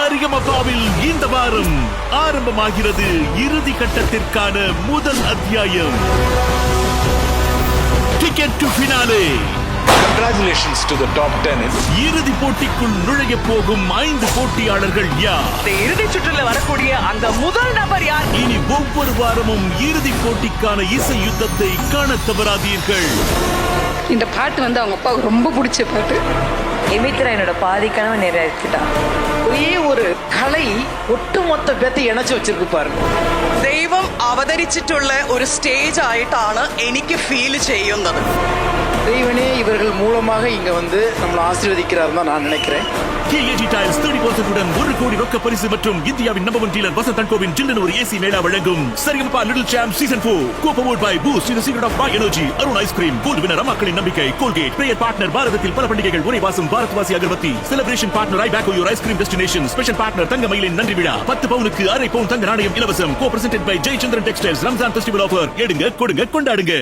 சரிகமபாவில் இந்த வாரம் ஆரம்பமாகிறது இறுதி கட்டத்திற்கான முதல் அத்தியாயம். Ticket to finale. Congratulations to the top 10. இறுதி போட்டிக்குள் நுழைய போகும் 5 போட்டியாளர்கள் யார்? இறுதி சுற்றுல வரக்கூடிய அந்த முதல் நபர் யார்? இனி ஒவ்வொரு வாரமும் இறுதி போட்டிக்கான இசை யுத்தத்தை காண தவறாதீர்கள். இந்த பாட்டு அவங்க அப்பாவுக்கு ரொம்ப பிடிச்ச பாட்டு. எமித்ரா என்னோட பாதி கனவு நிறைவேற்றிட்டா. ஒரே ஒரு கலை ഒട്ടുമൊത്ത பேத்தை இணைச்சு வச்சிருக்கு பாருங்க. ദൈവം അവതരിച്ചിട്ടുള്ള ഒരു സ്റ്റേജ് ആയിട്ടാണ് എനിക്ക് ഫീൽ ചെയ്യുന്നത്. தெய்வனே இவர்கள் மூலமாக இங்க நம்மளை ஆசீர்வதிக்கிறார் தான் நான் நினைக்கிறேன். KAG Tiles 30% உடன் 1 கோடி ரொக்க பரிசு மற்றும் இந்தியாவின் நம்பர் 1 டீலர் வசந்த் அண்ட் கோவின் சில்லுன்னு ஒரு ஏசி மேளா வழங்கும் Sa Re Ga Ma Pa little champ season 4 co-powered by Boost in the secret of my energy, Arun ice cream, Gold Winner மக்களின் நம்பிக்கை, கோல்கேட், பிரேயர் பார்ட்னர் பாரதத்தில் பல பண்டிகைகள் ஒரே வாசம் Bharatvasi agarbatti, celebration partner Ibaco your ice cream destination, special partner தங்க மயிலின் நன்றி விழா, 10 பவுனுக்கு அரை பவுன் தங்க நாணயம் இலவசம், co-presented by Jayachandran textiles, Ramzan festival offer. எடுங்க கொடுங்க கொண்டாடுங்க.